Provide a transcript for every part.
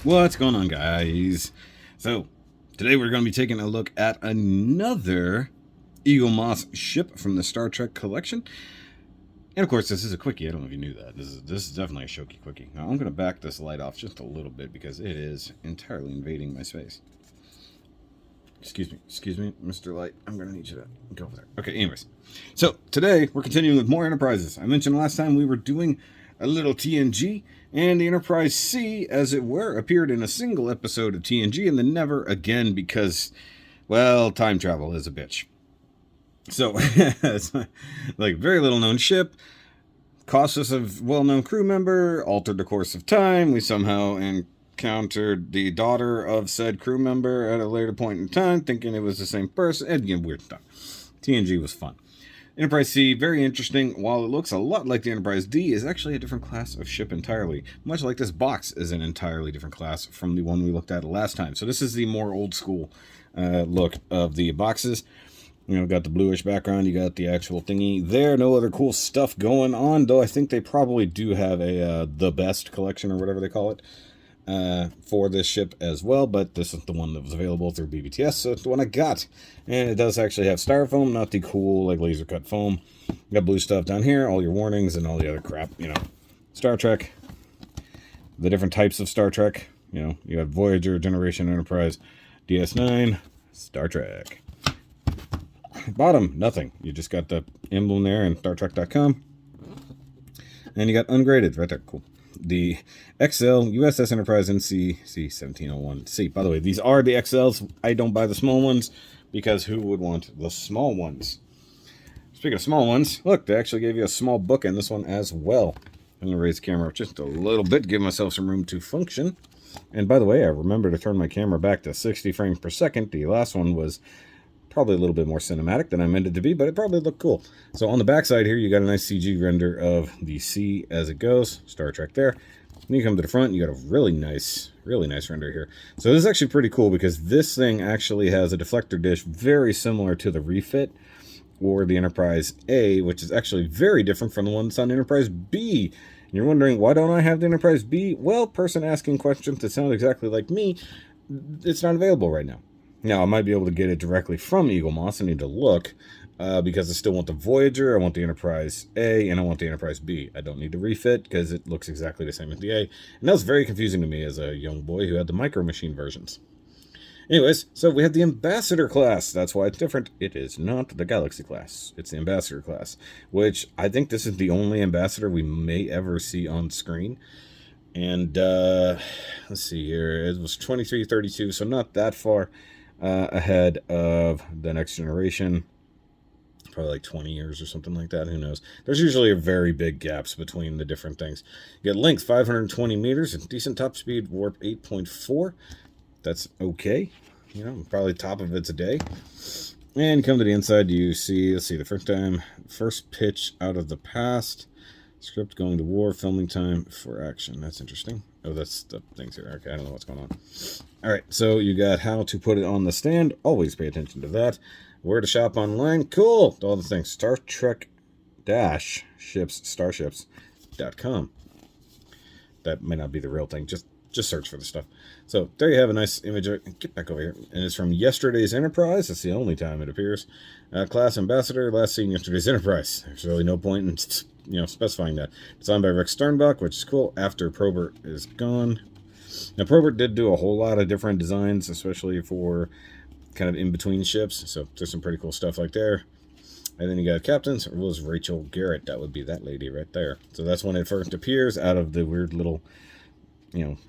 What's going on, guys? So, today we're going to be taking a look at another Eaglemoss ship from the Star Trek collection. And of course, this is a quickie. I don't know if you knew that. This is definitely a SHOKY quickie. Now, I'm going to back this light off just a little bit because it is entirely invading my space. Excuse me, Mr. Light. I'm going to need you to go over there. Okay, anyways. So, today we're continuing with more Enterprises. I mentioned last time we were doing a little TNG, and the Enterprise C, as it were, appeared in a single episode of TNG and then never again because, well, time travel is a bitch. So, it's like very little known ship, cost us a well-known crew member, altered the course of time, we somehow encountered the daughter of said crew member at a later point in time, thinking it was the same person, and again, weird stuff. TNG was fun. Enterprise C, very interesting. While it looks a lot like the Enterprise D, is actually a different class of ship entirely. Much like this box is an entirely different class from the one we looked at last time. So this is the more old school look of the boxes. You know, got the bluish background, you got the actual thingy there. No other cool stuff going on, though I think they probably do have a the best collection or whatever they call it for this ship as well, but this is the one that was available through BBTS, so it's the one I got. And it does actually have styrofoam, not the cool like laser cut foam. You got blue stuff down here, all your warnings and all the other crap, you know. Star Trek, the different types of Star Trek, you know, you have Voyager, Generation, Enterprise, DS9, Star Trek. Bottom, nothing. You just got the emblem there and StarTrek.com. And you got ungraded right there. Cool. The XL USS Enterprise NC C1701C. By the way, these are the XLs. I don't buy the small ones because who would want the small ones? Speaking of small ones, look, they actually gave you a small book in this one as well. I'm going to raise the camera up just a little bit, give myself some room to function. And by the way, I remember to turn my camera back to 60 frames per second. The last one was probably a little bit more cinematic than I meant it to be, but it probably looked cool. So on the back side here, you got a nice CG render of the sea as it goes. Star Trek there. Then you come to the front, you got a really nice render here. So this is actually pretty cool because this thing actually has a deflector dish very similar to the refit or the Enterprise A, which is actually very different from the one that's on Enterprise B. And you're wondering, why don't I have the Enterprise B? Well, person asking questions that sound exactly like me, it's not available right now. Now, I might be able to get it directly from Eaglemoss. I need to look because I still want the Voyager, I want the Enterprise A, and I want the Enterprise B. I don't need to refit because it looks exactly the same as the A. And that was very confusing to me as a young boy who had the Micro Machine versions. Anyways, so we have the Ambassador class. That's why it's different. It is not the Galaxy class. It's the Ambassador class, which I think this is the only Ambassador we may ever see on screen. And let's see here. It was 2332, so not that far ahead of the Next Generation, probably like 20 years or something like that. Who knows? There's usually very big gaps between the different things. You get length 520 meters and decent top speed, warp 8.4. That's okay. You know, probably top of it's a day. And come to the inside, you see, let's see, the first pitch out of the past. Script going to war, filming time for action. That's interesting. Oh, that's the things here. Okay, I don't know what's going on. All right, so you got how to put it on the stand. Always pay attention to that. Where to shop online. Cool. All the things. Star Trek Starships.com. That may not be the real thing. Just search for the stuff. So there you have a nice image of it. Get back over here. And it's from yesterday's Enterprise. That's the only time it appears. Class Ambassador. Last seen yesterday's Enterprise. There's really no point in specifying that. Designed by Rick Sternbach, which is cool, after Probert is gone. Now, Probert did do a whole lot of different designs, especially for kind of in-between ships, so there's some pretty cool stuff like there. And then you got Captains. It was Rachel Garrett. That would be that lady right there. So that's when it first appears out of the weird little,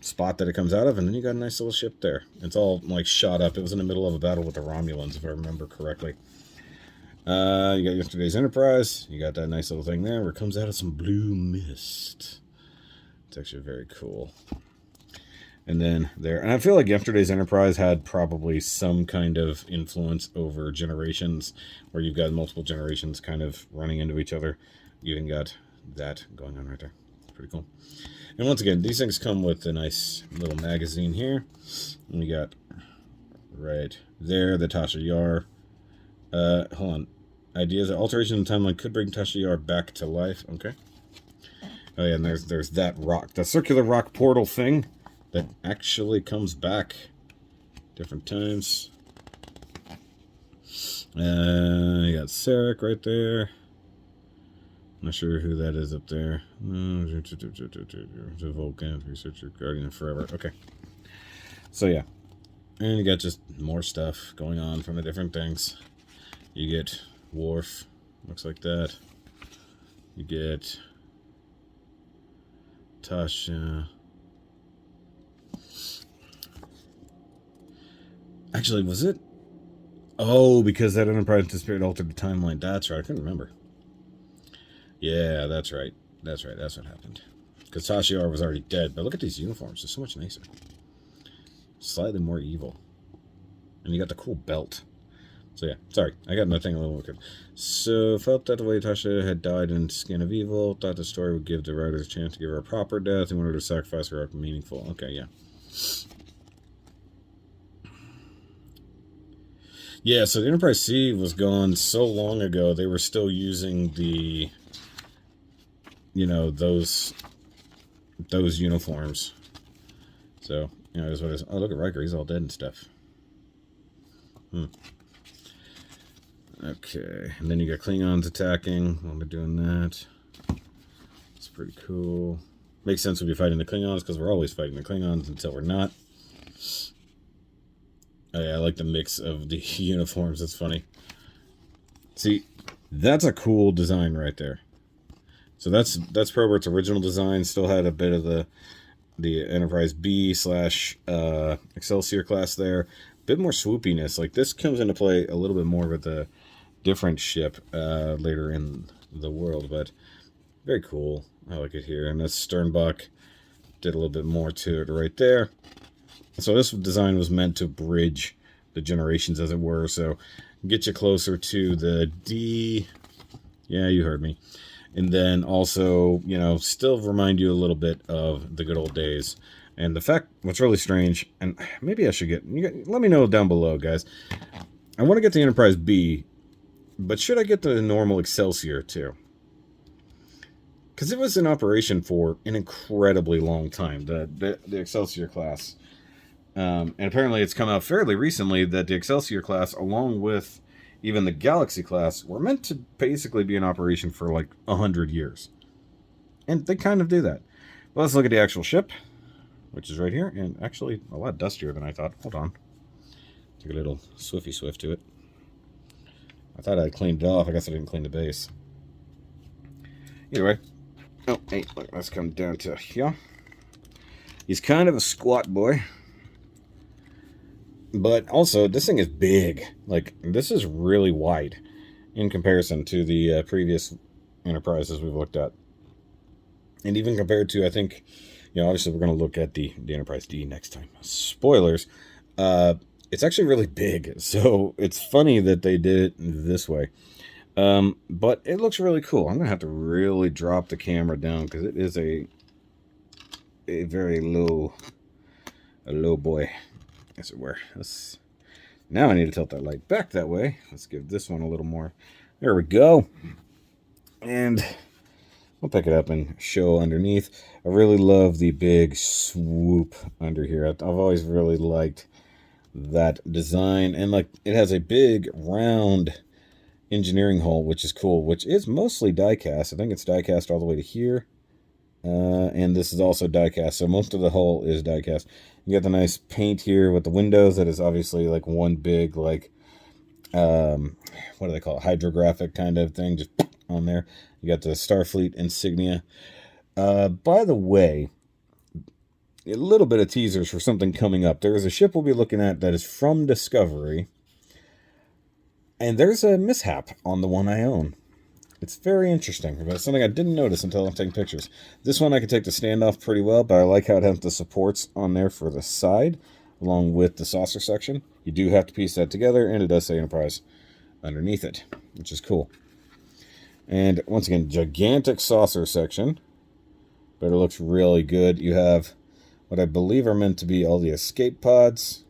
spot that it comes out of, and then you got a nice little ship there. It's all, like, shot up. It was in the middle of a battle with the Romulans, if I remember correctly. You got yesterday's Enterprise. You got that nice little thing there where it comes out of some blue mist. It's actually very cool. And then there, and I feel like yesterday's Enterprise had probably some kind of influence over Generations, where you've got multiple generations kind of running into each other. You even got that going on right there. Pretty cool. And once again, these things come with a nice little magazine here. And you got right there the Tasha Yar. Hold on. Ideas. Alteration in timeline could bring Tasha Yar back to life. Okay. Oh yeah, and there's that rock, the circular rock portal thing that actually comes back different times. You got Sarek right there. Not sure who that is up there. It's a Vulcan researcher, Guardian Forever. Okay. So yeah. And you got just more stuff going on from the different things. You get Worf. Looks like that. You get Tasha. Actually, was it? Oh, because that Enterprise disappeared altered the timeline. That's right. I couldn't remember. Yeah, that's right. That's right. That's what happened. Because Tashiar was already dead. But look at these uniforms. They're so much nicer. Slightly more evil. And you got the cool belt. So yeah, sorry. I got nothing a little more good. So, felt that the way Tasha had died in Skin of Evil. Thought the story would give the writers a chance to give her a proper death. And wanted to sacrifice her meaningful. Okay, yeah. Yeah, so the Enterprise C was gone so long ago, they were still using the, you know, those uniforms. So, you know, that's what it is. Oh, look at Riker, he's all dead and stuff. Okay, and then you got Klingons attacking while they're doing that. It's pretty cool. Makes sense we'd be fighting the Klingons, because we're always fighting the Klingons until we're not. Oh yeah, I like the mix of the uniforms. That's funny. See, that's a cool design right there. So that's Probert's original design. Still had a bit of the Enterprise B / Excelsior class there. Bit more swoopiness. Like this comes into play a little bit more with a different ship later in the world, but very cool. I like it here. And this Sternbach did a little bit more to it right there. So this design was meant to bridge the generations, as it were. So get you closer to the D. Yeah, you heard me. And then also, you know, still remind you a little bit of the good old days. And the fact, what's really strange, and maybe I should let me know down below, guys. I want to get the Enterprise B, but should I get the normal Excelsior too? Because it was in operation for an incredibly long time, the Excelsior class. And apparently it's come out fairly recently that the Excelsior class, along with even the Galaxy class, were meant to basically be in operation for like 100 years. And they kind of do that. Well, let's look at the actual ship, which is right here. And actually a lot dustier than I thought. Hold on. Took a little swifty swift to it. I thought I cleaned it off. I guess I didn't clean the base. Either way. Oh, hey, look, let's come down to here. He's kind of a squat boy. But also, this thing is big. Like, this is really wide in comparison to the previous Enterprises we've looked at. And even compared to, I think, you know, obviously we're going to look at the Enterprise D next time. Spoilers. It's actually really big. So it's funny that they did it this way. But it looks really cool. I'm going to have to really drop the camera down because it is a very low boy. As it were. Now I need to tilt that light back that way. Let's give this one a little more. There we go. And we'll pick it up and show underneath. I really love the big swoop under here. I've always really liked that design. And like it has a big round engineering hull, which is cool, which is mostly die-cast. I think it's die-cast all the way to here. And this is also die-cast, so most of the hull is die-cast. You got the nice paint here with the windows that is obviously like one big, like, what do they call it? Hydrographic kind of thing, just on there. You got the Starfleet insignia. By the way, a little bit of teasers for something coming up. There is a ship we'll be looking at that is from Discovery, and there's a mishap on the one I own. It's very interesting, but it's something I didn't notice until I'm taking pictures. This one I could take the standoff pretty well, but I like how it has the supports on there for the side, along with the saucer section. You do have to piece that together, and it does say Enterprise underneath it, which is cool. And once again, gigantic saucer section, but it looks really good. You have what I believe are meant to be all the escape pods.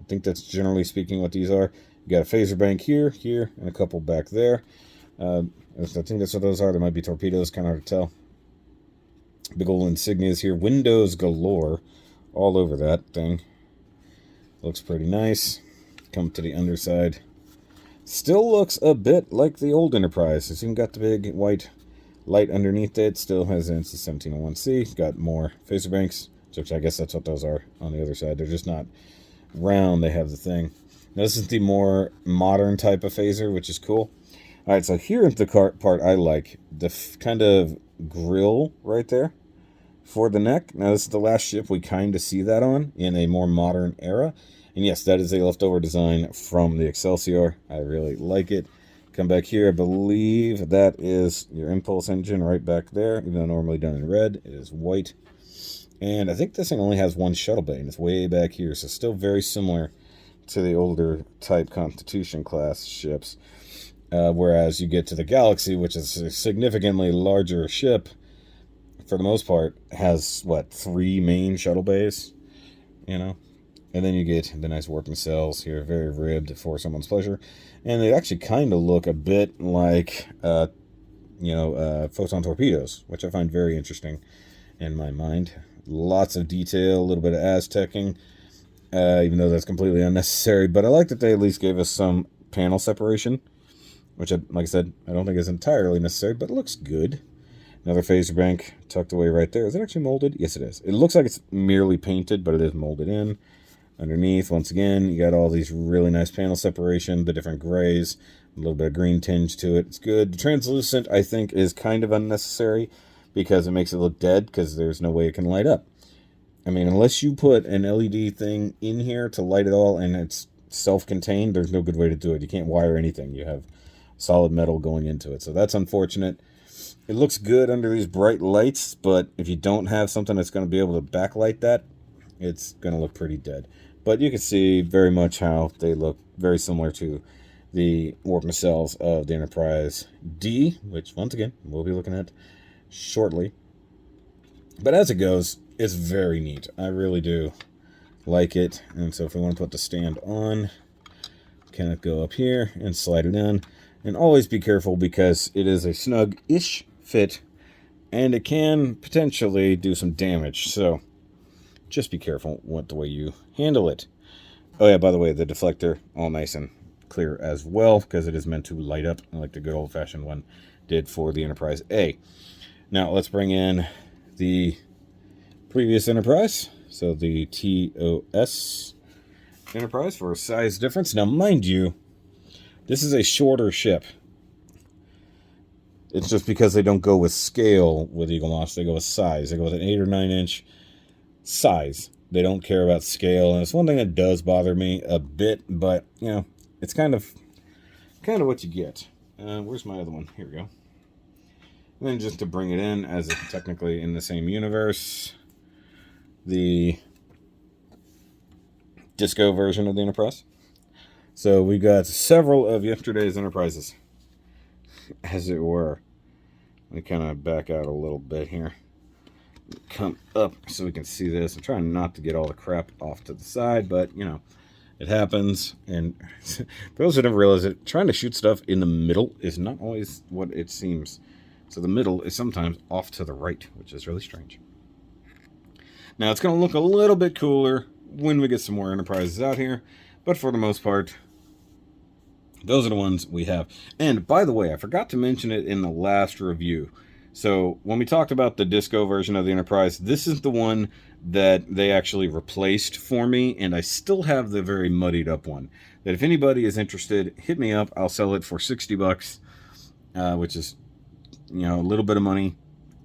I think that's generally speaking what these are. You got a phaser bank here, and a couple back there. I think that's what those are. They might be torpedoes, kind of hard to tell. Big old insignias here. Windows galore all over that thing. Looks pretty nice. Come to the underside. Still looks a bit like the old Enterprise. It's even got the big white light underneath it. Still has an NC 1701C. Got more phaser banks, which I guess that's what those are on the other side. They're just not round. They have the thing. Now, this is the more modern type of phaser, which is cool. All right, so here's the part I like. The kind of grill right there for the neck. Now, this is the last ship we kind of see that on in a more modern era. And yes, that is a leftover design from the Excelsior. I really like it. Come back here. I believe that is your impulse engine right back there. Even though normally done in red, it is white. And I think this thing only has one shuttle bay, and it's way back here. So still very similar to the older type Constitution class ships. Whereas you get to the Galaxy, which is a significantly larger ship, for the most part, has, what, 3 main shuttle bays? You know? And then you get the nice warping cells here, very ribbed for someone's pleasure. And they actually kind of look a bit like, photon torpedoes, which I find very interesting in my mind. Lots of detail, a little bit of Aztecing, even though that's completely unnecessary. But I like that they at least gave us some panel separation, which, like I said, I don't think is entirely necessary, but it looks good. Another phaser bank tucked away right there. Is it actually molded? Yes, it is. It looks like it's merely painted, but it is molded in. Underneath, once again, you got all these really nice panel separation, the different grays, a little bit of green tinge to it. It's good. The translucent, I think, is kind of unnecessary because it makes it look dead because there's no way it can light up. I mean, unless you put an LED thing in here to light it all and it's self-contained, there's no good way to do it. You can't wire anything. You have solid metal going into it. So that's unfortunate. It looks good under these bright lights, but if you don't have something that's going to be able to backlight that, it's going to look pretty dead. But you can see very much how they look very similar to the warp nacelles of the Enterprise D, which, once again, we'll be looking at shortly. But as it goes, it's very neat. I really do like it. And so if we want to put the stand on, kind of go up here and slide it down. And always be careful because it is a snug-ish fit, and it can potentially do some damage. So just be careful with the way you handle it. Oh yeah, by the way, the deflector, all nice and clear as well, because it is meant to light up like the good old-fashioned one did for the Enterprise A. Now, let's bring in the previous Enterprise, so the TOS Enterprise for a size difference. Now, mind you, this is a shorter ship. It's just because they don't go with scale with Eaglemoss, they go with size. They go with an 8 or 9 inch size. They don't care about scale, and it's one thing that does bother me a bit, but, you know, it's kind of what you get. Where's my other one? Here we go. And then just to bring it in, as it's technically in the same universe, the disco version of the Enterprise. So we got several of yesterday's Enterprises, as it were. Let me kind of back out a little bit here. Come up so we can see this. I'm trying not to get all the crap off to the side, but, you know, it happens. And for those who never realize it, trying to shoot stuff in the middle is not always what it seems. So the middle is sometimes off to the right, which is really strange. Now, it's going to look a little bit cooler when we get some more Enterprises out here, but for the most part, those are the ones we have. And by the way, I forgot to mention it in the last review. So when we talked about the disco version of the Enterprise, this is the one that they actually replaced for me, and I still have the very muddied up one. That if anybody is interested, hit me up. I'll sell it for $60, which is, you know, a little bit of money.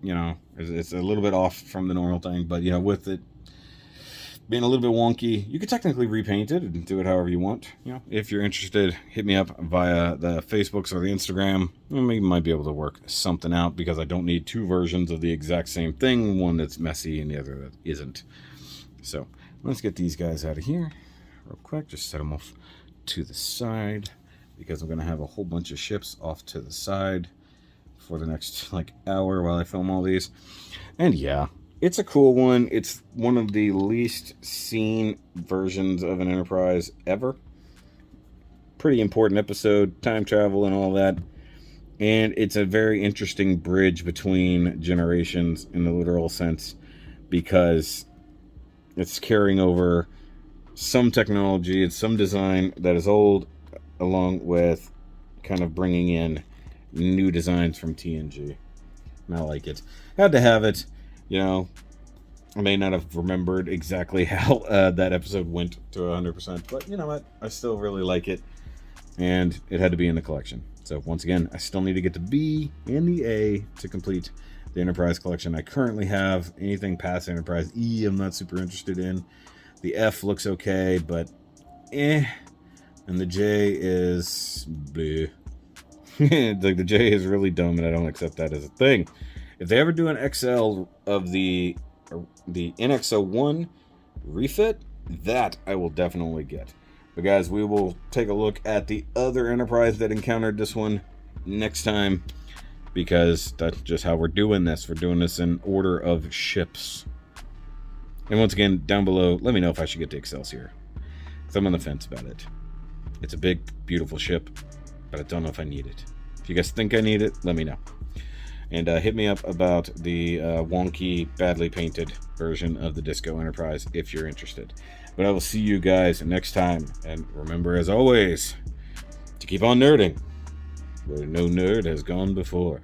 You know, it's a little bit off from the normal thing, but, you know, with it being a little bit wonky, you could technically repaint it and do it however you want. You know, if you're interested, hit me up via the Facebooks or the Instagram. We might be able to work something out because I don't need 2 versions of the exact same thing, one that's messy and the other that isn't. So let's get these guys out of here real quick. Just set them off to the side because I'm going to have a whole bunch of ships off to the side for the next hour while I film all these. And yeah, it's a cool one. It's one of the least seen versions of an Enterprise ever. Pretty important episode, time travel and all that. And it's a very interesting bridge between generations in the literal sense, because It's carrying over some technology, it's some design that is old, along with kind of bringing in new designs from TNG. And I like it. Had to have it. You know, I may not have remembered exactly how that episode went to 100%, but you know what? I still really like it, and it had to be in the collection. So once again, I still need to get the B and the A to complete the Enterprise collection. I currently have anything past Enterprise E I'm not super interested in. The F looks okay, but and the J is bleh. Like the J is really dumb, and I don't accept that as a thing. If they ever do an XL of the NX-01 refit, that I will definitely get. But guys, we will take a look at the other Enterprise that encountered this one next time, because that's just how we're doing this. We're doing this in order of ships. And once again, down below, let me know if I should get the Excelsior, because I'm on the fence about it. It's a big, beautiful ship, but I don't know if I need it. If you guys think I need it, let me know. And hit me up about the wonky, badly painted version of the Disco Enterprise if you're interested. But I will see you guys next time. And remember, as always, to keep on nerding where no nerd has gone before.